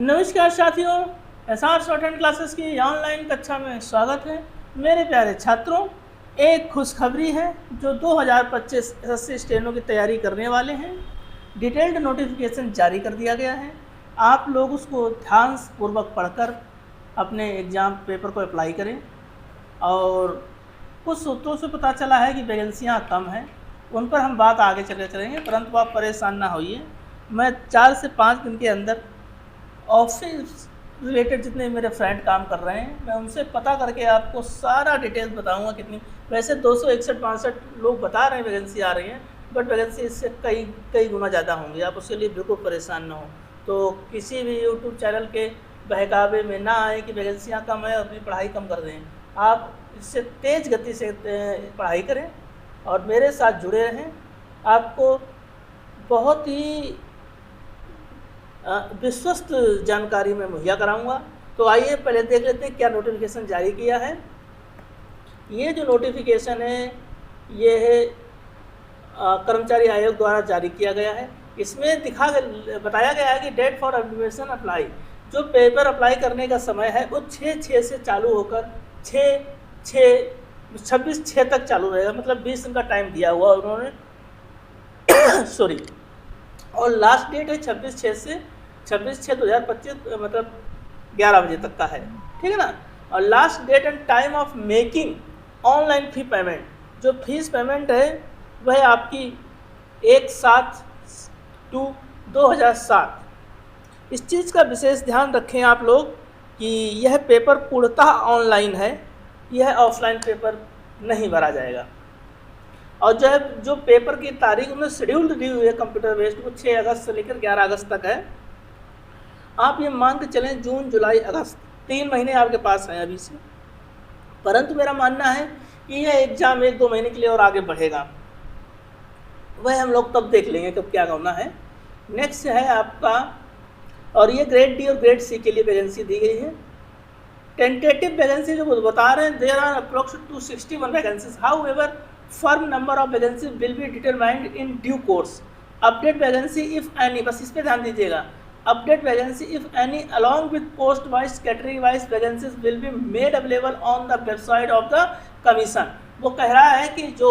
नमस्कार साथियों, SR short hand classes की ऑनलाइन कक्षा में स्वागत है। मेरे प्यारे छात्रों, एक खुशखबरी है जो 2025 एसएससी स्टेनो की तैयारी करने वाले हैं। डिटेल्ड नोटिफिकेशन जारी कर दिया गया है। आप लोग उसको ध्यानपूर्वक पढ़कर अपने एग्ज़ाम पेपर को अप्लाई करें। और कुछ सूत्रों से पता चला है कि वैकेंसियाँ कम हैं, उन पर हम बात आगे चलेंगे, परंतु आप परेशान ना होइए। मैं 4 से 5 दिन के अंदर ऑफिस रिलेटेड जितने मेरे फ्रेंड काम कर रहे हैं, मैं उनसे पता करके आपको सारा डिटेल्स बताऊंगा कितनी। वैसे 261-62 लोग बता रहे हैं वैकेंसी आ रही है, बट वैकेंसी इससे कई गुना ज़्यादा होंगी। आप उसके लिए बिल्कुल परेशान ना हो। तो किसी भी यूट्यूब चैनल के बहकावे में ना आए कि वैकेंसियाँ कम है, अपनी पढ़ाई कम कर दें। आप इससे तेज़ गति से पढ़ाई करें और मेरे साथ जुड़े रहें। आपको बहुत ही विश्वस्त जानकारी मैं मुहैया कराऊंगा। तो आइए पहले देख लेते हैं क्या नोटिफिकेशन जारी किया है। ये जो नोटिफिकेशन है ये है कर्मचारी आयोग द्वारा जारी किया गया है। इसमें बताया गया है कि डेट फॉर एडमिशन अप्लाई, जो पेपर अप्लाई करने का समय है वो 6/6 से चालू होकर 26/6 तक चालू रहेगा। मतलब 20 दिन का टाइम दिया हुआ उन्होंने सॉरी। और लास्ट डेट है 26/6 से 26/6/2025, मतलब 11 बजे तक का है, ठीक है ना। और last date and time of making online fee payment, जो फीस पेमेंट है वह आपकी 1/7/2007। इस चीज़ का विशेष ध्यान रखें आप लोग कि यह पेपर पूर्णतः ऑनलाइन है, यह ऑफलाइन पेपर नहीं भरा जाएगा। और जो पेपर की तारीख उन्होंने शेड्यूल्ड दी हुई है कंप्यूटर बेस्ड, वो 6 अगस्त से लेकर 11 अगस्त तक है। आप ये मान के चलें जून जुलाई अगस्त 3 महीने आपके पास हैं अभी से। परंतु मेरा मानना है कि यह एग्ज़ाम 1-2 महीने के लिए और आगे बढ़ेगा, वह हम लोग तब देख लेंगे कब क्या होना है। नेक्स्ट है आपका, और ये ग्रेड डी और ग्रेड सी के लिए वैकेंसी दी गई है। टेंटेटिव वैकेंसी जो बता रहे हैं, there are approx 261 vacancies, however firm number of vacancies will be determined in due course. Update vacancy if any, बस इस पे ध्यान दीजिएगा। Update vacancy if any along with post wise category wise vacancies will be made available on the website of the commission. वो कह रहा है कि जो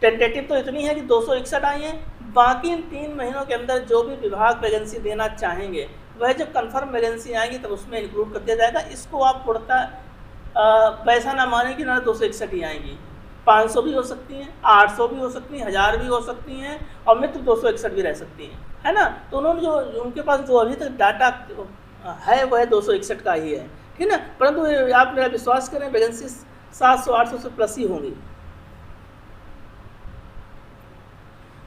टेंटेटिव तो इतनी है कि 261 आई हैं, बाकी इन 3 महीनों के अंदर जो भी विभाग वैकेंसी देना चाहेंगे वह जब कंफर्म वैकेंसी आएंगी तब उसमें इंक्लूड कर दिया जाएगा। इसको आप पूर्णतः वैसा ना माने कि ना 261 ही आएंगी, 500 भी हो सकती हैं, 800 भी हो सकती हैं, 1000 भी हो सकती हैं, और मित्र 261 भी रह सकती हैं, है ना। तो उन्होंने जो उनके पास जो अभी तक डाटा है वह 261 का ही है, ठीक है ना। परंतु आप मेरा विश्वास करें, वैकेंसी 700-800 से प्लस ही होंगी।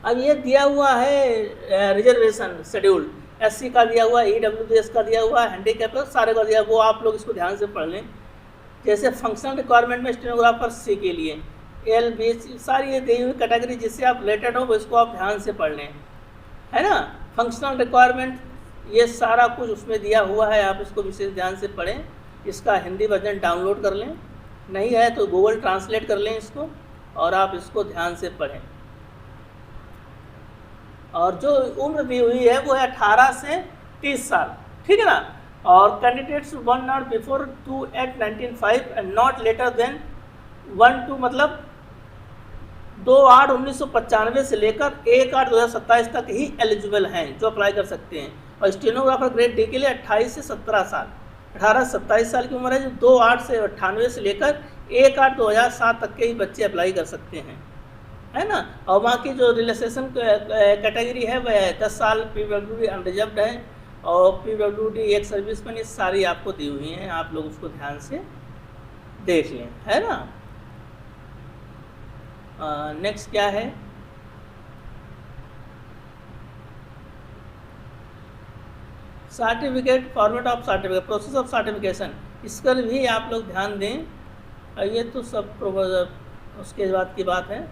अब ये दिया हुआ है रिजर्वेशन शेड्यूल, एससी का दिया हुआ, ईडब्ल्यूएस का दिया हुआ, हैंडीकैप सारे का दिया, वो आप लोग इसको ध्यान से पढ़ लें। जैसे फंक्शनल रिक्वायरमेंट में स्टेनोग्राफर सी के लिए LBC सारी ये दी हुई कैटेगरी जिससे आप रिलेटेड हो इसको आप ध्यान से पढ़ लें, है ना। फंक्शनल रिक्वायरमेंट ये सारा कुछ उसमें दिया हुआ है, आप इसको विशेष ध्यान से पढ़ें। इसका हिंदी वर्जन डाउनलोड कर लें, नहीं है तो गूगल ट्रांसलेट कर लें इसको, और आप इसको ध्यान से पढ़ें। और जो उम्र दी हुई है वो है 18 से 30 साल, ठीक है ना। और candidates 1 not before 2/8/1995 and not later than 1/2, मतलब 2/8/1995 से लेकर 1/8/2027 तक ही एलिजिबल हैं जो अप्लाई कर सकते हैं। और स्टेनोग्राफर ग्रेड डी के लिए 28 से 17 साल, 18 से 27 साल की उम्र है, जो 2/8 से 98 से लेकर 1/8/2007 तक के ही बच्चे अप्लाई कर सकते हैं, है ना। और वहाँ की जो रिलैक्सेशन कैटेगरी है वह 10 साल PWD अनरिजर्व्ड है, और PWD एक सर्विस में, ये सारी आपको दी हुई हैं, आप लोग उसको ध्यान से देख लें, है ना। नेक्स्ट क्या है, certificate, format of certificate, process of certification, इस पर भी आप लोग ध्यान दें। ये तो सब उसके बाद की बात है।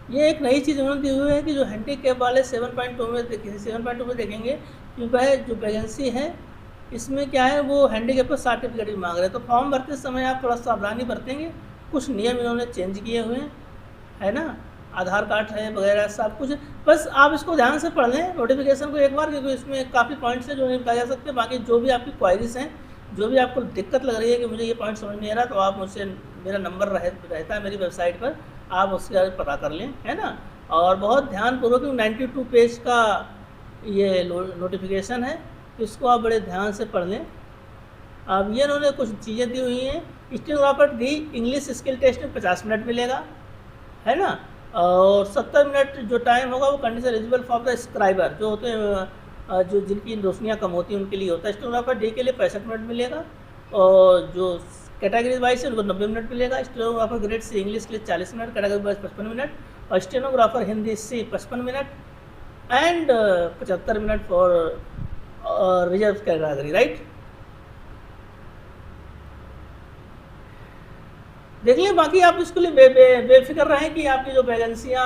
ये एक नई चीज़ उन्होंने दी हुई है कि जो हैंडीकैप वाले 7.2 में 7.2 में देखेंगे कि वह जो वैकेंसी है इसमें क्या है, वो हैंडीकैप का सर्टिफिकेट भी मांग रहे हैं। तो फॉर्म भरते समय आप थोड़ा सावधानी बरतेंगे, कुछ नियम इन्होंने चेंज किए हुए हैं, है ना, आधार कार्ड है वगैरह सब कुछ। बस आप इसको ध्यान से पढ़ लें नोटिफिकेशन को एक बार, क्योंकि इसमें काफ़ी पॉइंट्स हैं जो नहीं बताए जा सकते। बाकी जो भी आपकी क्वायरीज हैं, जो भी आपको दिक्कत लग रही है कि मुझे ये पॉइंट समझ नहीं आ रहा, तो आप मुझसे, मेरा नंबर रहता है मेरी वेबसाइट पर, आप उसके बारे में पता कर लें, है ना। और बहुत ध्यानपूर्वक 92 पेज का ये नोटिफिकेशन है, इसको आप बड़े ध्यान से पढ़ लें। अब ये इन्होंने कुछ चीज़ें दी हुई हैं। स्टेनोग्राफर दी इंग्लिश स्किल टेस्ट में 50 मिनट मिलेगा, है ना, और 70 मिनट जो टाइम होगा वो condition eligible for the scriber, जो होते हैं जो जिनकी रोशनियाँ कम होती हैं उनके लिए होता है। स्टेनोग्राफर डी के लिए 65 मिनट मिलेगा, और जो कैटेगरी वाइज है उनको 90 मिनट मिलेगा। स्टेनोग्राफर ग्रेड सी इंग्लिश के लिए 40 मिनट, कैटेगरी वाइज 55 मिनट, और stenographer Hindi C 55 minute, and 75 minute for reserve category, right. देख लें, बाकी आप इसके लिए बेफिक्र रहें कि आपकी जो वैकेंसियाँ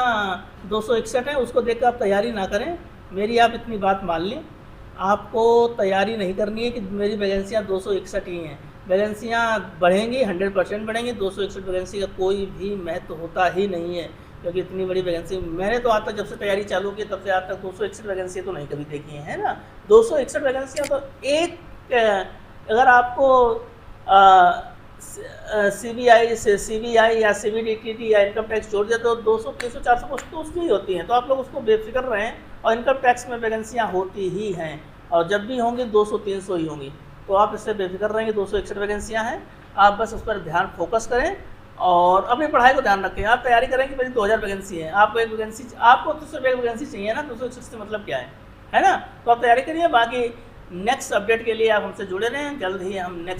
261 हैं उसको देखकर आप तैयारी ना करें। मेरी आप इतनी बात मान लें, आपको तैयारी नहीं करनी है कि मेरी वैकेंसियाँ 261 ही हैं। वैकेंसियाँ बढ़ेंगी, 100% बढ़ेंगी। 261 वैकेंसी का कोई भी महत्व होता ही नहीं है, क्योंकि इतनी बड़ी वैकेंसी मैंने तो आज तक जब से तैयारी चालू की तब से आज तक 261 वैकेंसी तो नहीं कभी देखी है ना। 261 वैकेंसियाँ तो एक, अगर आपको CBI या CBDT या इनकम टैक्स जोड़ दिया तो 200, 300, 400 पोस्ट तो उसकी ही होती हैं। तो आप लोग उसको बेफिक्र रहें, और इनकम टैक्स में वैकेंसियाँ होती ही हैं, और जब भी होंगी 200, 300 ही होंगी। तो आप इससे बेफिक्र रहेंगे, 261 वैकेंसियाँ हैं। आप बस उस पर ध्यान फोकस करें और अपनी पढ़ाई को ध्यान रखें। आप तैयारी करें कि मेरी 2000 वैकेंसी है, आपको एक वैकेंसी, आपको तो सिर्फ एक वैकेंसी चाहिए ना, 261 से मतलब क्या है ना। तो आप तैयारी करिए। बाकी नेक्स्ट अपडेट के लिए आप हमसे जुड़े रहें, जल्द ही हम नेक्स्ट